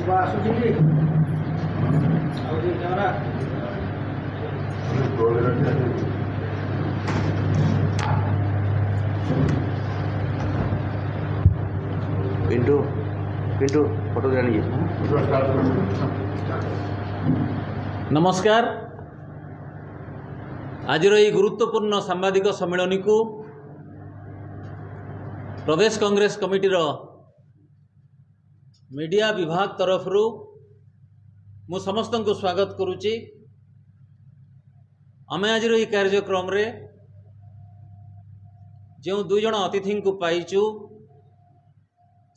Pintu Pintu photo जानिए। नमस्कार। आज गुरुत्वपूर्ण सांबादिक सम्मेलन को प्रदेश कांग्रेस कमिटी मीडिया विभाग तरफ मु समस्त को स्वागत करुच्ची। आमे आज कार्यक्रम रे जो दुई जन अतिथि को पाइचु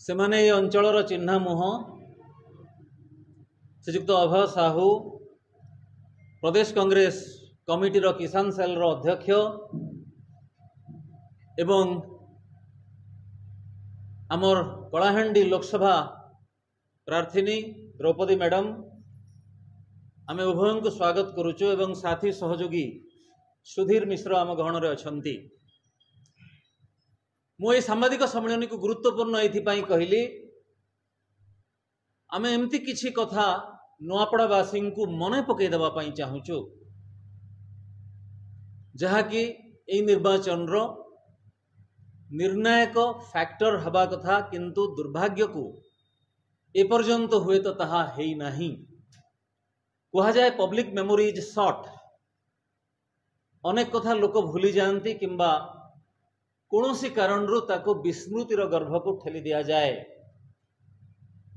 से माने ये अंचलर चिन्हा मुह श्रीजुक्त अभय साहू प्रदेश कांग्रेस कमिटी किसान सेल अध्यक्ष एवं आमर कलाहांडी लोकसभा प्रार्थिनी द्रौपदी मैडम आमे उभय को स्वागत करुचु एवं साथी सहयोगी सुधीर मिश्र आम गहन रे अछंती। मु ये सांबादिक सम्मेलन को गुरुत्वपूर्ण एथिपाई कहली आमे एमती किछि कथा नुआपड़ावासी को मन पकई देबा पई चाहूचु जहाँकि एई निर्वाचन रो निर्णायक फैक्टर हवा कथा किंतु दुर्भाग्य को एपर्यंत हुए तो ताहा हेई नाही। कहा जाए पब्लिक मेमोरी इज शॉर्ट। अनेक कथा लोक भूली जाती किंबा कौनसी कारण ताको विस्मृतिर गर्भ को ठेली दिया जाए।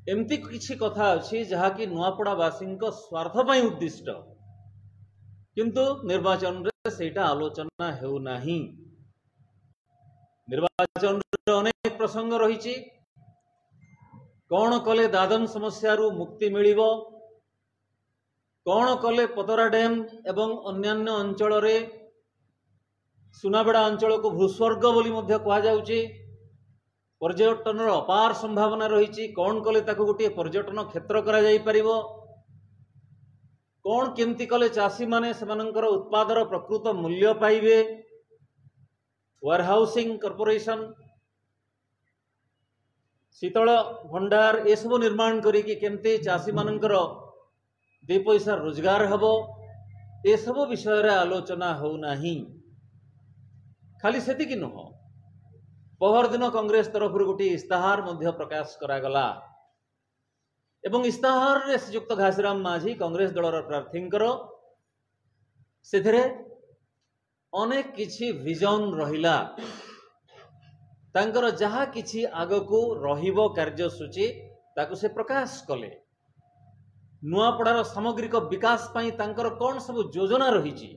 एमती किछि कथा अच्छी जहाँकि नुआपड़ावासी स्वार्थ पई उद्दिष्ट किंतु निर्वाचन रे सेटा आलोचना हेउ नाही। निर्वाचन रे अनेक प्रसंग रही। कौन कले दादन समस्या मुक्ति मिलिबो, कौन कले पतरा डैम एवं अन्यान्य अंचल रे सुनाबेड़ा अंचल को भूस्वर्ग बोली मध्य कहा जाउची। पर्यटन अपार संभावना रही। कौन कले ताको गोटे पर्यटन क्षेत्र करा जाई परिबो, कौन केमती कले चाषी माने सेमानंकर उत्पादर प्रकृत मूल्य पाइबे, वेयरहाउसिंग कॉर्पोरेशन शीतल भंडार ये सब निर्माण करी केमती चाषी मानकर दे पैसा रोजगार हबो ये सब विषय रे आलोचना हो नाही। खाली सेतिकी नुह पहर दिन कांग्रेस तरफ गोटे इस्ताहार मध्य प्रकाश करागला एवं इस्ताहार रे श्रीयुक्त घासीराम माझी कांग्रेस दलर प्रार्थींकर सेथरे अनेक किछि विजन रहिला। तांकर जहा किछि आगको रहिबो कार्यसूची ताकु से प्रकाश कले। नुआपड़ार सामग्रिक विकास पई तांकर कौन सब योजना रही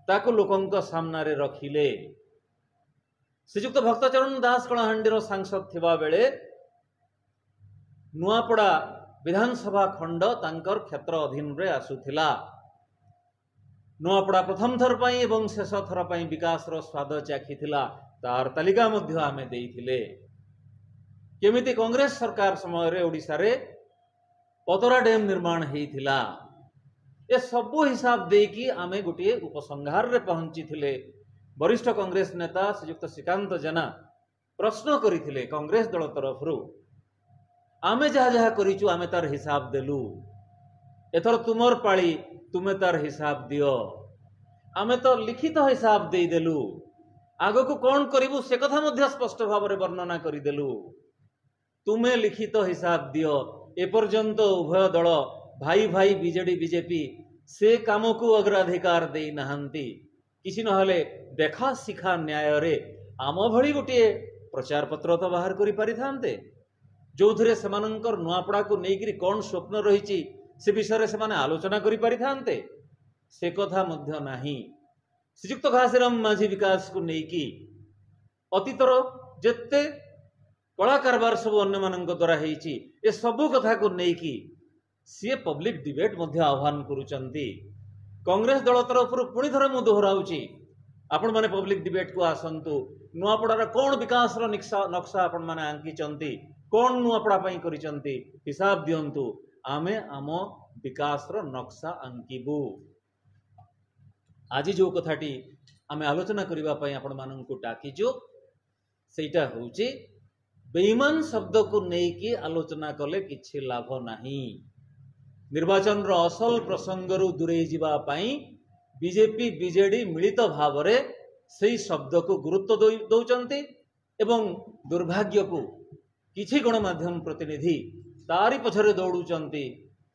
ताकु लोकंक सामना रे रखिले। श्रीजुक्त भक्तचरण दास कलाहांडीर सांसद थिबा बेले नुआपड़ा विधानसभा खंड तांकर क्षेत्र अधीन रे आसुथिला। नुआपड़ा प्रथम थर पई एवं शेष थर पई विकास रो स्वाद चाखिथिला। तार तालिका मध्य आमे देइथिले। केमिति कांग्रेस सरकार समय रे ओडिसा रे पतरा डैम निर्माण हेइथिला ए सबो हिसाब देकी आमे गोटे उपसंहार रे पहुंची थिले। वरिष्ठ कांग्रेस नेता श्रीयुक्त श्रीकांत जेना प्रश्न करिथिले कांग्रेस दल तरफरु आमे जहा जहा करिचु आमे तार हिसाब देलु, एथर तुमर पाळी तुमे तार हिसाब दियो। आमे तो लिखित हिसाब देई देलु, आगो को कौन करिबु से कथा मध्य स्पष्ट भाव रे वर्णना करिदेलु। तुमे लिखित हिसाब दियो। एपर्यंत उभय दल भाई भाई बीजेडी बीजेपी से काम को अग्राधिकार दे नहांती। किसी नहले देखा शिखा न्याय रे आम भली गोटे प्रचार पत्र तो बाहर करि पारि थांते जो थरे सेमानंकर नुआपड़ा को नेकरी कौन स्वप्न रही से विषय रे सेमाने आलोचना करि पारि थांते से कथा मध्य नाही। श्रीजुक्त घासीराम माझी विकास को नेकी अतीतर जेते कला कारबार सब अन्य मानक द्वारा हेइची ए सबु कथा को नेकी सी पब्लिक डिबेट मध्य आह्वान करुचंती। कांग्रेस दल तरफ पुणी थरे मु दोहराउची आपण माने पब्लिक डिबेट को आसंतु। नुआपड़ार कौन विकास रो नक्शा आपण माने आंकीचंती, कौन नुआपड़ा पई करिचंती हिसाब दियंतु। आमे आम विकास रो नक्शा आंकीबू। आज जो कथाटी आमे आलोचना करिबा पई आपण माननकु डाकिजो सेटा होउची बेईमान शब्द को नेकी आलोचना कले किछि लाभ नाही। निर्वाचन रो असल प्रसंग रु दूरे जिबा पई बीजेपी बीजेडी मिलित भावरे सेही शब्द को गुरुत्व दौचंती एवं दुर्भाग्य को किछि गणमाध्यम प्रतिनिधि तारी पछरे दौड़ुचंती।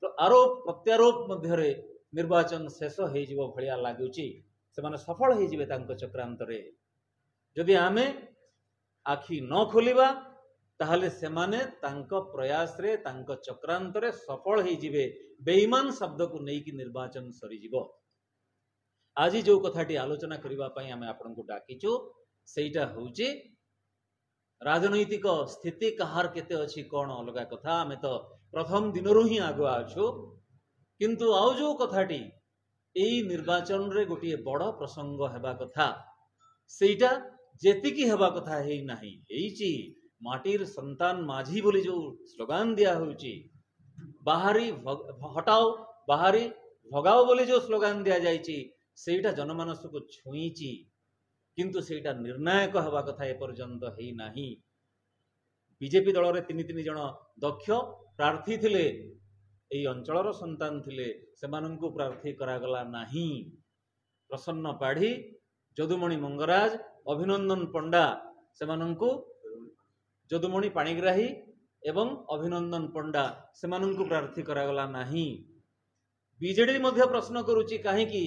तो आरोप प्रत्यारोप मध्यरे निर्वाचन शेष हो जिवो भलिया लागुची। सेमाने सफल हो जिवे तांको चक्रांतरे। जदि आमे आखि न खोलिबा ताहले सेमाने तांको प्रयास रे तांको चक्रांतरे सफल हो जिवे। बेईमान शब्द को नेकी निर्वाचन सरी जिवो। आज जो कथाटी आलोचना करबा पई आमे आपन को डाकिचु सेटा होउची राजनैतिक स्थिति कहार केते अछि कोन अलगा कथा। आमे तो प्रथम दिनरु ही आगुआ अछु, किंतु आउ जो कथाटी एई निर्वाचन रे गोटे बड़ प्रसंग हेबा कथा सेटा जेतिकी हेबा कथा हेई नाही। हेईची माटीर संतान माझी बोली जो स्लोगान दिया होउची, बाहरी हटाओ बाहरी भगाओ बोली जो स्लोगान दिया जाइची सेटा जनमानस को छुईची, किंतु सेटा निर्णायक हेबा कथा ए पर्यंत हेई नाही। बीजेपी दल रे तीन तीन जन दक्ष प्रार्थी थिले, एई अंचलर संतान थिले, सेमानंकु प्रार्थी करागला नाही। प्रसन्न पाढ़ी, जदुमणि मंगराज, अभिनंदन पंडा सेमानंकु जदुमणि पाणिग्राही एवं अभिनंदन पंडा सेमानंकु प्रार्थी करागला नाही। बीजेडी मध्य प्रश्न करूची काहेकि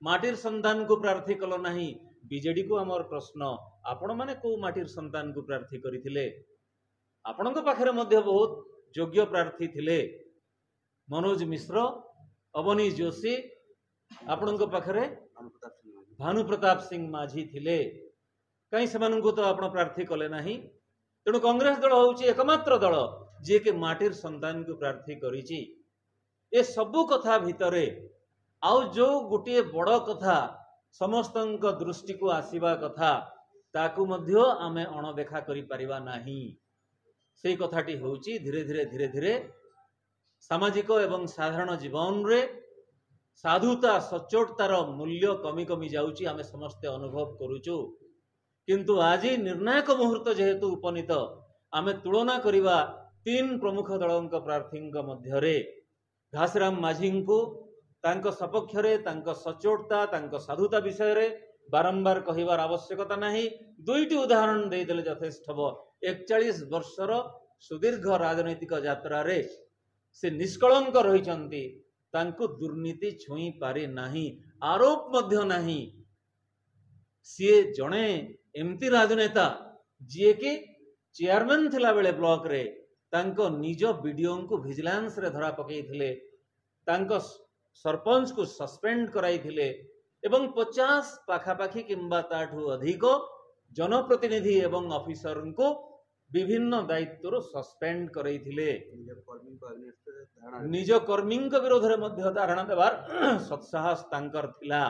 माटीर संतान को प्रार्थी कलो नाही। बीजेडी को आमर प्रश्न, आपण माने को माटीर संतान को प्रार्थी करिथिले? आपणक पाखरे मध्य बहुत योग्य प्रार्थी थिले। मनोज मिश्र, अवनी जोशी, आपणक पाखरे भानु प्रताप सिंह माझी थिले। कहीं सेमानंकु तो आपण प्रार्थी कले नाही। तेणु कांग्रेस दल होउची एकमात्र दल जे के माटीर संतान को प्रार्थी करिची। ए सबु कथा भितरे आउ जो गोटे बड़ कथा समस्तंक दृष्टि को आसीबा कथा ताकू मध्य आमे अणदेखा करि परिबा नाही। सेई कथाटी होउची धीरे धीरे धीरे धीरे सामाजिक एवं साधारण जीवन रे साधुता सच्चोटतार मूल्य कमी कमी जाउची, आमे समस्ते अनुभव करूचु। किंतु आज निर्णायक मुहूर्त जेहेतु उपनीत, आमे तुलना करिबा तीन प्रमुख दलंक प्रार्थींक मध्यरे घासराम माझींकु तांको सपक्षरे तांको सच्चोटता तांको साधुता विषय रे बारंबार कहिबार आवश्यकता नाही। दुईटी उदाहरण देदेले यथेष्ट हबो। 41 वर्षर सुदीर्घ राजनैतिक यात्रा रे से निष्कलंक रहिचंती, तांको दुर्नीति छुई पारे नाही, आरोप मध्य नाही। सीए जणे एमती राजनेता जे कि चेयरमैन थिला बेले ब्लॉक रे तांको निज वीडियो को विजिलेंस रे धरा पकई थिले, तांको सरपंच को सस्पेंड कराई थिले एवं 50 पाखापाखी किंबा ताठू अधिक जनप्रतिनिधि एवं ऑफिसर को विभिन्न दायित्व सस्पेंड कराई थिले। निज कर्मी विरोध रे मध्य धारणा देवार सत्साहस तांकर थिला।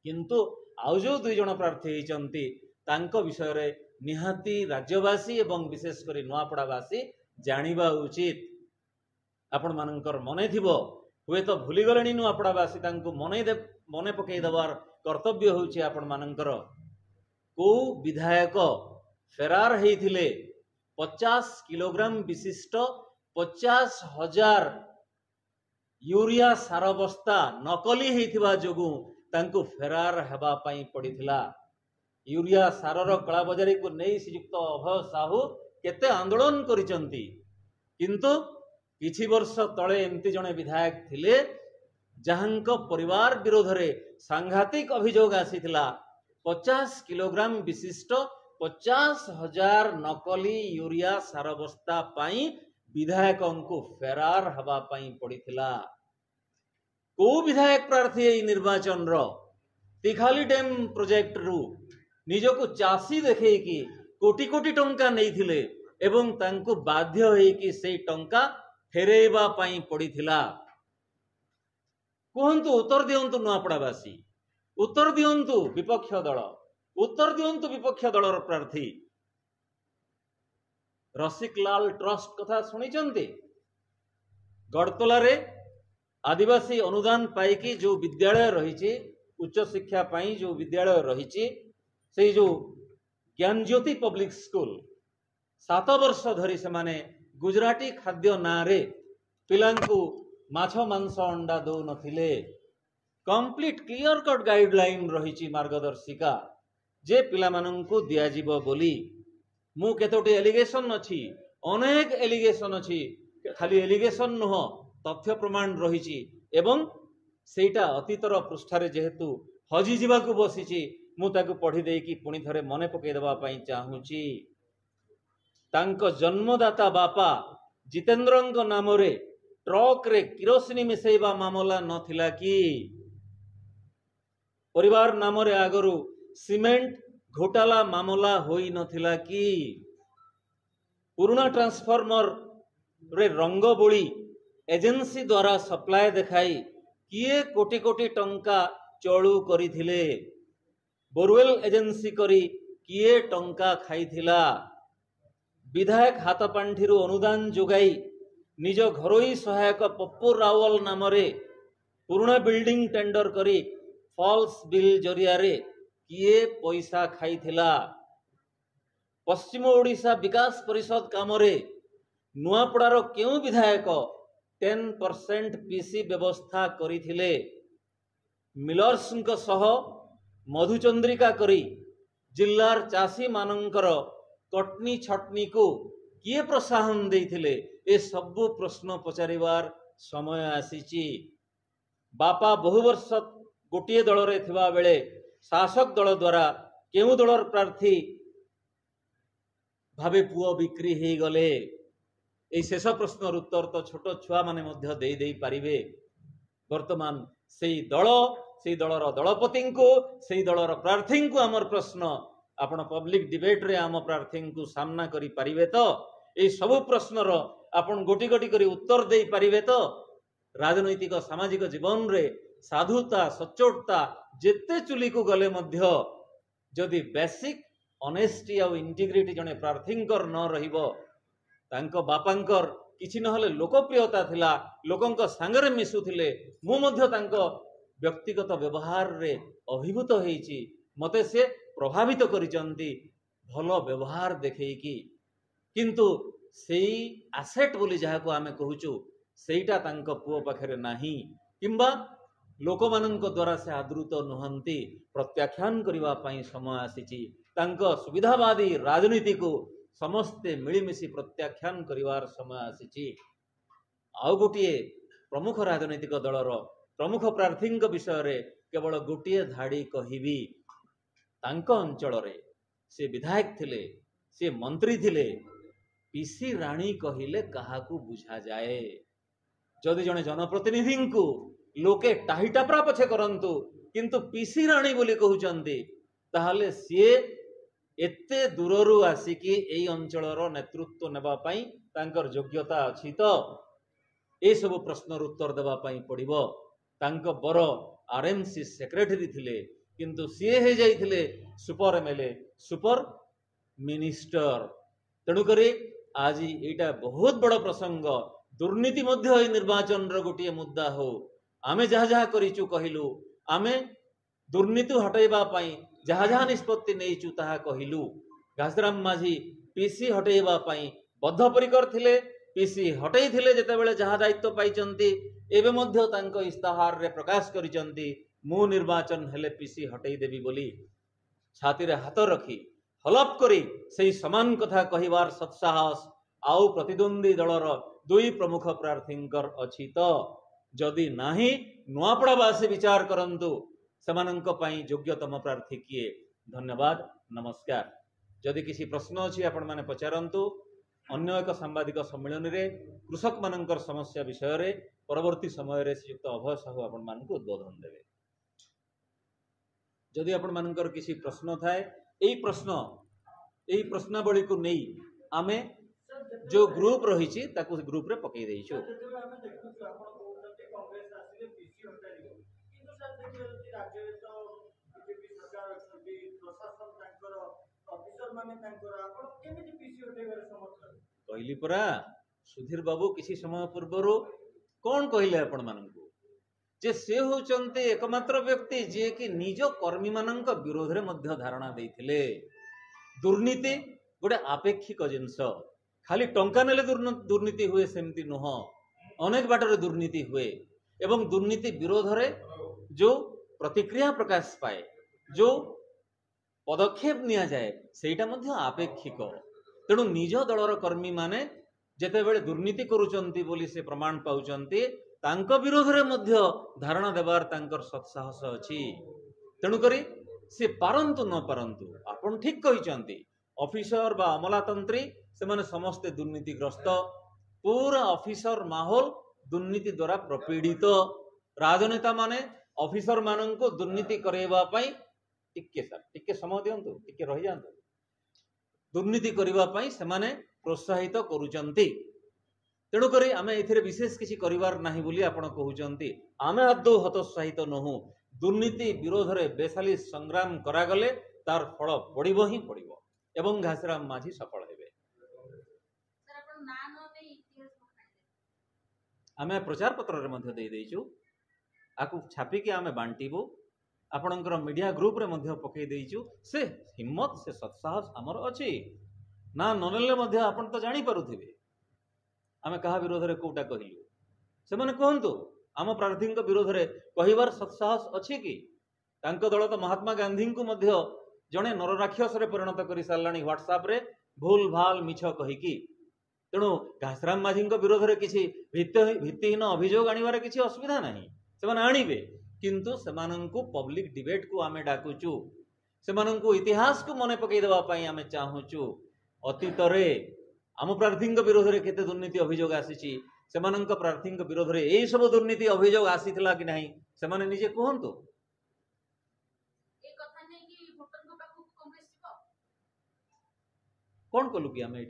किंतु आउ जो दुई जन प्रार्थी होइचंती तांको विषय रे निहाती राज्यवासी एवं विशेष करी नुआपड़ावासी जानिबा उचित। आपण मानकर मने थिबो, हुए तो भूली गलेनी नुआपड़ावासी तांको मने पकई देवार कर्तव्य होउची आपण मानकर। को विधायक फेरार हेइथिले 50 किलोग्राम विशिष्ट 50,000 यूरिया सार बस्ता नकली हेइथिबा जोगु तांको फेरार हेबा पई पड़िथिला। यूरिया सारर कला बजारी को नहीं श्रीयुक्त अभय साहू केते आंदोलन करिसंती, किंतु किछि वर्ष तले एमती जने विधायक थिले जहांक परिवार विरोध रे सांघातिक अभियोग आसीथिला। 50 किलोग्राम विशिष्ट 50,000 नकली यूरिया सार बस्ता पाई विधायक को फेरार हवा पाई पड़िथिला। को विधायक प्रार्थी ए निर्वाचन रो तिखाली डैम प्रोजेक्ट रु निजको चासी देखे कि कोटी कोटी टंका नहीं थिले एवं तांको बाध्य होई कि से टंका फेरेबा पाई पड़िथिला। कहंतु उत्तर दियंतु नुआपड़ावासी, उत्तर दियंतु विपक्ष दल, उत्तर दियंतु विपक्ष दलर प्रार्थी। रसिकलाल ट्रस्ट कथा सुनिचंती? गड़तला रे आदिवासी अनुदान पाइकी जो विद्यालय रही उच्च शिक्षा पाई जो विद्यालय रही से जो ज्ञान ज्योति पब्लिक स्कूल 7 वर्ष धरी से गुजराती खाद्य नारे पिलांकु माछ मांस अंडा दौ नथिले। कंप्लीट क्लियर कट गाइडलाइन रही मार्गदर्शिका जे पिलामानंकु दियाजिबो बोली। मु केतोटी एलिगेशन अछि, अनेक एलिगेशन अछि, खाली एलिगेशन नुह तथ्य प्रमाण रही एवं सेटा अतीतर पृष्ठारे जेहेतु हजि जीवाकु बसिछि मु ताकु पढ़ी देकी पुणी थरे मने पकई देबा पई चाहूची। तांको जन्मदाता बापा जितेंद्रंक नामरे ट्रक रे किरोसिनी मिसेइबा मामला नथिला कि? परिवार नामरे आगरु सीमेंट घोटाला मामला होई नथिला कि? पुराना ट्रांसफॉर्मर रे रंग बोली एजेंसी द्वारा सप्लाय देखाई किए कोटी कोटी टंका चलू करिथिले? बोरवेल एजेंसी करी किए टंका खाइथिला? विधायक हाथ पांठिरु अनुदान जोगाई निज घरोई सहायक पप्पू रावल नामरे पुराना बिल्डिंग टेंडर करी फॉल्स बिल जरिया रे किए पैसा खाइथिला? पश्चिम ओडिशा विकास परिषद कामरे नुआपड़ार केउ विधायक 10% पीसी व्यवस्था करिथिले? मिलर्सଙ୍କ सह मधुचंद्रिका करी जिल्लार चासी मानंकर कटनी छटनी को किए प्रोत्साहन देइथिले? ए सबु प्रश्न पचारिवार समय आसीची। बापा बहु वर्ष गोटे दल रे थिबा बेले शासक दल द्वारा केउ दलर प्रार्थी भावे पुओ बिक्री हे गले? ए शेष प्रश्नर उत्तर तो छोट छुआ माने मध्य देई देई पारिबे। वर्तमान सेई दलर दलपति को सेई दलर प्रार्थी को आमर प्रश्न आपण पब्लिक डिबेट रे आम प्रार्थी को सामना करि पारिबे तो? ए सब प्रश्नर आपण गोटी गोटी करी उत्तर देई पारिबे तो? राजनैतिक सामाजिक जीवन रे साधुता सच्चोटता जेते चुली को गले मध्य जदि बेसिक ऑनेस्टी और इंटीग्रिटी जने प्रार्थींकर न रहिबो तांको बापांकर किछि नहले लोकप्रियता थिला, लोकंक सांगरे मिसुथिले, मु मध्य तांको व्यक्तिगत व्यवहार रे अभिभूत हेइछि, मते से प्रभावित करिचंती भलो व्यवहार देखैकी। किंतु सेई एसेट बोली जहाको आमे कहूचु सेईटा तांको पुओ पाखरे नाही किंबा लोकमानंक द्वारा से आदृत नुहंती प्रत्याख्यान करिवा पई समय आसीची। तांको सुविधावादी राजनीति को समस्ते मिलिमिशि प्रत्याख्यान करिवार समय आसीची। आउ गोटिए प्रमुख राजनैतिक दलर प्रमुख प्रार्थी विषय रे केवल गोटिए धाड़ी कहिबी। तांको अंचल रे से विधायक थिले, से मंत्री थिले, पीसी राणी कहिले काहाकू बुझा जाए? जदि जने जनप्रतिनिधि को लोके टाहिटापरा पछे करंतु किंतु पीसी राणी बोली कहउचंती ताहले सिए एते दूररू आसिकी एई अंचलर नेतृत्व नेबा पई तांकर योग्यता अछि तो? ए सब प्रश्नर उत्तर देबा पई पड़िबो। तांको बर आरएमसी सेक्रेटरी थिले किंतु सिए हे जाइथिले सुपर एमएलए सुपर मिनिस्टर। तेणु करी आज एटा बहुत बड़ प्रसंग। दुर्नीति मध्य निर्वाचन रो गोटिए मुद्दा हो। आमे जहा जहा करिचु कहिलु, आमे दुर्नीति हटाइबा पई जहा जहा निष्पत्ति नेइचु ताहा कहिलु। घासराम माझी पीसी हटाइबा पई बद्धपरिकर थिले, पीसी हटाई थिले जेतेबेले जहा दायित्व पाइचंती एबे मध्य तांको इस्ताहार रे प्रकाश करिचंती मु निर्वाचन हेले पीसी हटाई देबी बोली। छाती रे हाथ रखी हलप करी सेही समान कथा कहिबार सत्साहस आउ प्रतिद्वंदी दलर दुई प्रमुख प्रार्थींकर अछि तो? जदि नाही नुआपड़ावासी विचार करंतु सेमानंक पई योग्यतम प्रार्थी किए। धन्यवाद, नमस्कार। जदि किसी प्रश्न अछि आपण माने पचारंतु। अन्य एक सांबादिक सम्मेलन रे कृषक मानंकर समस्या विषय रे परवर्ती समय रे श्रीयुक्त अभय साहू आपण मानकु उद्बोधन देबे। जदि आपण मानंकर किसी प्रश्न थाए एई प्रश्नावली को नहीं आमे जो ग्रुप रही ताकू ग्रुप रे पकई देइछु। कहली परा सुधीर बाबू किसी समय पूर्वर कौन कहले आपण मानकू जे से होचंते एकमात्र व्यक्ति जे कि निज कर्मी मानंक विरोध रे मध्य धारणा देइथिले। दुर्नीति गोटे आपेक्षिक जिनस खाली टंका नेले दुर्नीति हुए सेमती नुह अनेक बाटर दुर्नीति हुए एवं दुर्नीति विरोध रे जो प्रतिक्रिया प्रकाश पाए जो पदक्षेप निया जाए सेटा मध्य आपेक्षिक तेणु निज दलर कर्मी माने जेतेबेले दुर्नीति करूचंती बोली से प्रमाण पाउचंती तांको विरोध रे मध्य धारणा देवार तांकर सत्साहस अछि तेणु करी से पारंतु न पारंतु आपण ठीक कहिचंती ऑफिसर बा अमलातंत्री से माने समस्ते दुर्नीतिग्रस्त पूरा ऑफिसर माहौल दुर्नीति द्वारा प्रपीड़ित राजनेता माने ऑफिसर माननको दुर्नीति करेबा पई टिके समय दियंतु टिके रहि जांतु दुर्नीति करिबा पई से माने प्रोत्साहित करूचंती तेणु करी आमे एथिरे विशेष किछि करिवार नाही बोली आपण कहउचंती आमे आदौ हतोत्साहित नहु दुर्नीति विरोध रे बेसाली संग्राम करागले तार फल पड़िबो ही पड़िबो एवं घासराम माझी सफल हेबे सर आपण ना न दे इतिहास आमे प्रचार पत्र रे मध्ये देई देइछु आकु छापी के आमे बांटीबो आपणकर मीडिया ग्रुप रे मध्ये पकई देइछु से हिम्मत से सत्साहस हमर अछि ना ननेले मध्ये आपण तो जानि पारुथिबे आमे कहा विरोध रे कोटा कहिलु से माने कहंतु आम प्रार्थी विरोध रे कहिबार सत्साहस अछि कि तांको दल तो महात्मा गांधी को मध्ये जणे नरराक्षस रे परिणत करि सारलाणी व्हाट्सएप रे भूल भाल मिछ कहिकी तेणु घासराम माझी विरोध रे किछि भित्तिहीन अभियोग आनिबार किछि असुविधा नाही से माने आनिबे किंतु सेमानंकु पब्लिक डिबेट को आमे डाकुचु सेमानंकु इतिहास को मने पकई देबा पई आमे चाहुचु अतीत रे आम प्रार्थी विरोध रे केते दुर्नीति अभियोग आसीची सेमानंक प्रार्थी विरोध रे एई सब दुर्नीति अभियोग आसीथिला कि नाही सेमाने निजे कहंतु ए कथा नै कि भोटर को पाखु कांग्रेस जीव कोन कलु कि आमे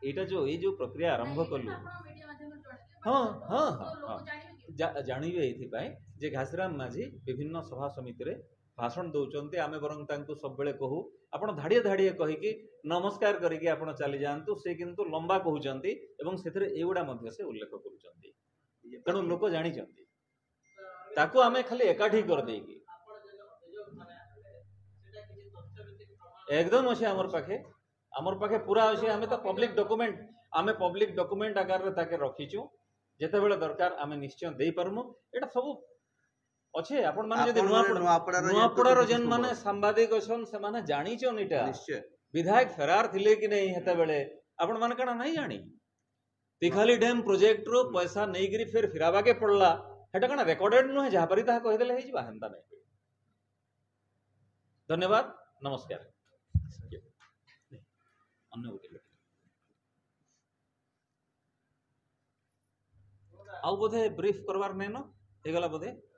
एटा जो प्रक्रिया आरंभ कलु आपण मीडिया माध्यम रे जोड़े हां हां हां लोग जानिबे कि जानिबे एथि जे घासराम माझी विभिन्न सभा समिति रे भाषण दौचंती आमे बरं तांको सब बेले कहू आपण धाड़िए धाड़िए कहि कि नमस्कार करिके आपण चली जांतु से किंतु लंबा कहउचंती एवं सेथरे एगुडा मध्ये से उल्लेख करूचंती तेणु लोक जानि चंती ताको आमे खाली एकाठी कर देकी एकदम अछि हमर पाखे पूरा अछि आमे तो पब्लिक डॉक्यूमेंट आकार रे ताके रखिचु जेते बेले दरकार आमे निश्चय देई परमु एटा सब अच्छे आपण माने जदि नुआपड़ार जेन माने सांबादिक अछन से माने जानि छन इटा निश्चय विधायक फरार थिले कि नहीं हेता बेले आपण माने कणा नहीं जानि तिखाली डैम प्रोजेक्ट रो पैसा नै गिरी फिर फिराबा के पड़ला हेटा कणा रिकॉर्डेड न है जहा परी ता कहि देले हे जिबा हेंता नै धन्यवाद नमस्कार अन्य होते आउ बोधे ब्रीफ करवार नै न हे गला बोधे